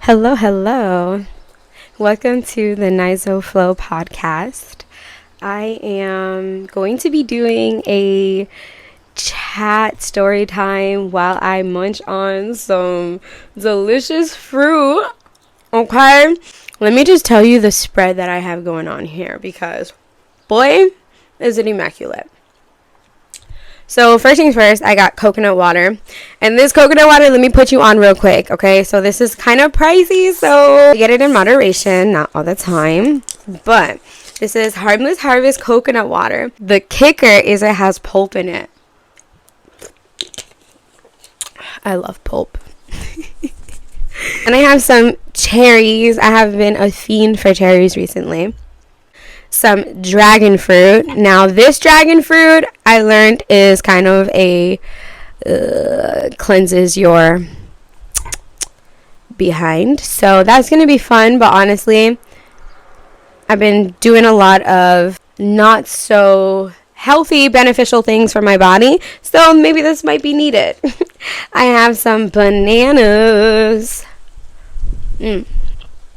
Hello, hello. Welcome to the Nizo Flow podcast. I am going to be doing a chat story time while I munch on some delicious fruit. Okay, let me just tell you the spread that I have going on here because, boy, is it immaculate. So first things first, I got coconut water. And this coconut water, let me put you on real quick, okay? So this is kind of pricey, so get it in moderation, not all the time. But this is Harmless Harvest coconut water. The kicker is it has pulp in it. I love pulp. And I have some cherries. I have been a fiend for cherries recently. Some dragon fruit. Now this dragon fruit I learned is kind of a cleanses your behind, so that's gonna be fun. But honestly, I've been doing a lot of not so healthy beneficial things for my body, so maybe this might be needed. I have some bananas, and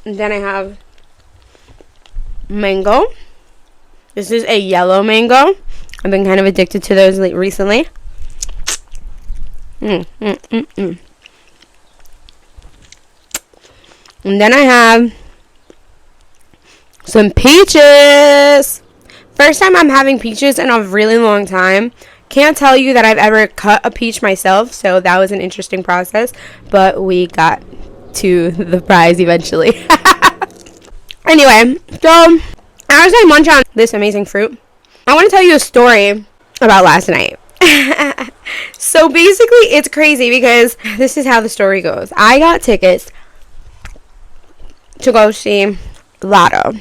then I have mango. This is a yellow mango. I've been kind of addicted to those recently. And then I have some peaches. First time I'm having peaches in a really long time. Can't tell you that I've ever cut a peach myself, so that was an interesting process. But we got to the prize eventually. Anyway, so as I munch on this amazing fruit, I want to tell you a story about last night. So basically, it's crazy because this is how the story goes. I got tickets to go see Latto.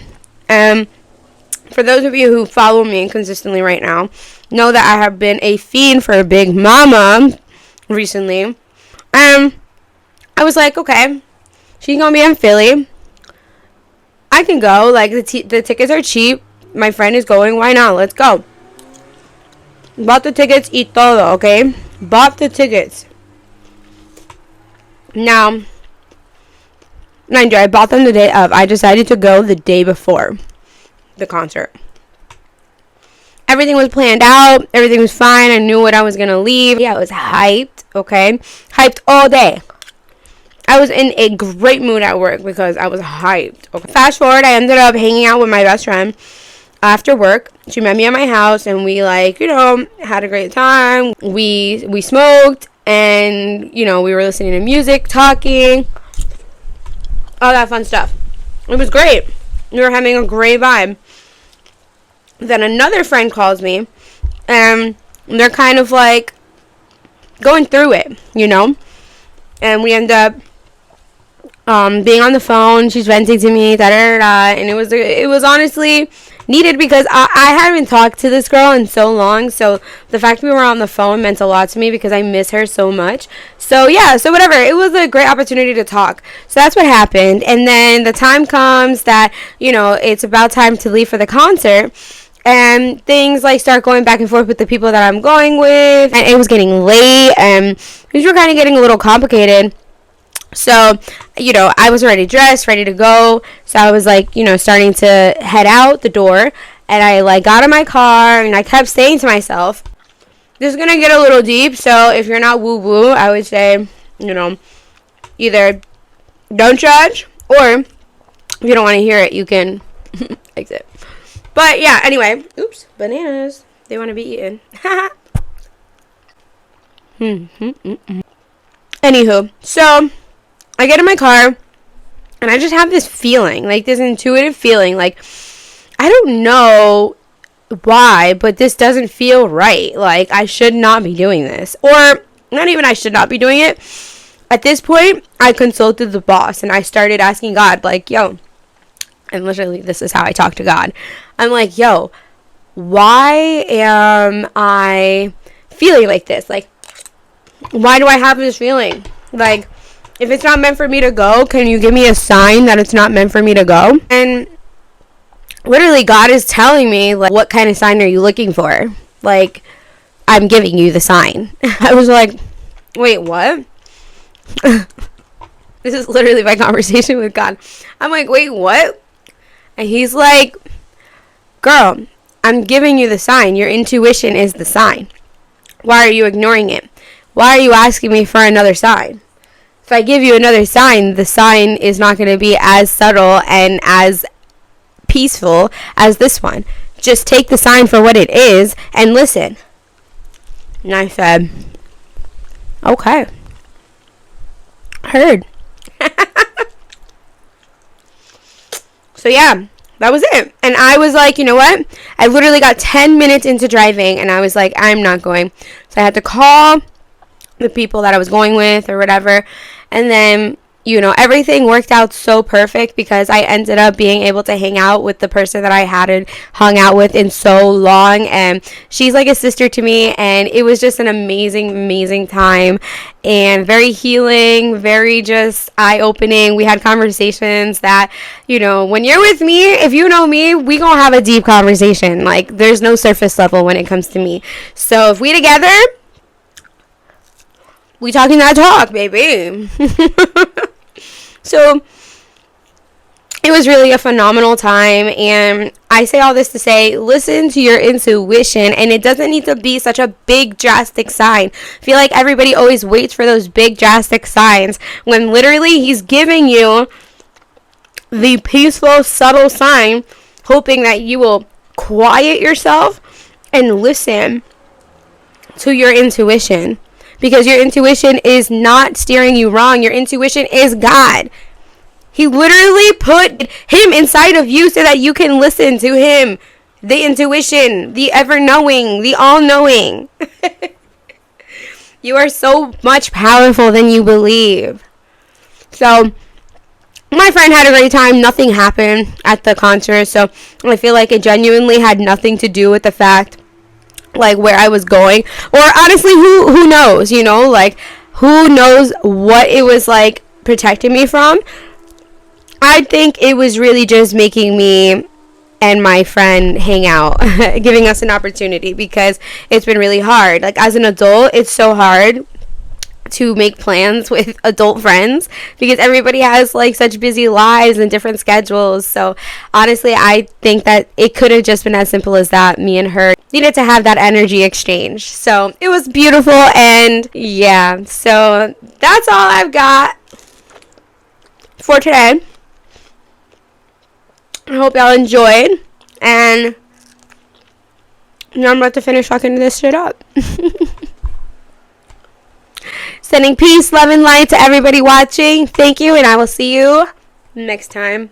For those of you who follow me consistently right now, know that I have been a fiend for Big Mama recently. I was like, okay, she's going to be in Philly. I can go. Like, the tickets are cheap. My friend is going. Why not? Let's go. Bought the tickets y todo, okay? Bought the tickets. Now, mind you, I bought them the day of. I decided to go the day before the concert. Everything was planned out. Everything was fine. I knew what I was going to leave. Yeah, I was hyped, okay? Hyped all day. I was in a great mood at work because I was hyped. Okay. Fast forward, I ended up hanging out with my best friend after work. She met me at my house and we had a great time. We smoked and, we were listening to music, talking, all that fun stuff. It was great. We were having a great vibe. Then another friend calls me and they're kind of like going through it, and we end up being on the phone. She's venting to me, and it was honestly needed because I haven't talked to this girl in so long, so the fact we were on the phone meant a lot to me because I miss her so much. So whatever, it was a great opportunity to talk. So that's what happened. And then the time comes that it's about time to leave for the concert, and things start going back and forth with the people that I'm going with, and it was getting late and things were kind of getting a little complicated. So, I was already dressed, ready to go. So I was starting to head out the door. And I got in my car and I kept saying to myself, this is going to get a little deep. So if you're not woo-woo, I would say, either don't judge, or if you don't want to hear it, you can exit. But yeah, anyway, oops, bananas. They want to be eaten. Anywho, so I get in my car, and I just have this feeling, this intuitive feeling, I don't know why, but this doesn't feel right. I should not be doing this. Or, not even I should not be doing it. At this point, I consulted the boss, and I started asking God, yo, and literally, this is how I talk to God. I'm like, yo, why am I feeling like this? Why do I have this feeling? If it's not meant for me to go, can you give me a sign that it's not meant for me to go? And literally, God is telling me, what kind of sign are you looking for? I'm giving you the sign. I was like, wait, what? This is literally my conversation with God. I'm like, wait, what? And he's like, girl, I'm giving you the sign. Your intuition is the sign. Why are you ignoring it? Why are you asking me for another sign? If I give you another sign, the sign is not going to be as subtle and as peaceful as this one. Just take the sign for what it is and listen. And I said, okay. Heard. So yeah, that was it. And I was like, you know what? I literally got 10 minutes into driving and I was like, I'm not going. So I had to call the people that I was going with or whatever. And then, you know, everything worked out so perfect because I ended up being able to hang out with the person that I hadn't hung out with in so long. And she's like a sister to me. And it was just an amazing, amazing time. And very healing, very just eye-opening. We had conversations that, you know, when you're with me, if you know me, we gonna have a deep conversation. Like, there's no surface level when it comes to me. So if we together, we talking that talk, baby. So it was really a phenomenal time. And I say all this to say, listen to your intuition. And it doesn't need to be such a big, drastic sign. I feel like everybody always waits for those big, drastic signs when literally he's giving you the peaceful, subtle sign, hoping that you will quiet yourself and listen to your intuition. Because your intuition is not steering you wrong. Your intuition is God. He literally put him inside of you so that you can listen to him. The intuition, the ever-knowing, the all-knowing. You are so much powerful than you believe. So, my friend had a great time. Nothing happened at the concert. So, I feel like it genuinely had nothing to do with the fact like where I was going, or honestly, who knows, you know, like who knows what it was like protecting me from. I think it was really just making me and my friend hang out, giving us an opportunity, because it's been really hard. Like, as an adult, it's so hard to make plans with adult friends because everybody has like such busy lives and different schedules. So honestly, I think that it could have just been as simple as that. Me and her needed to have that energy exchange. So it was beautiful. And yeah, so that's all I've got for today. I hope y'all enjoyed. And now I'm about to finish fucking this shit up. Sending peace, love, and light to everybody watching. Thank you, and I will see you next time.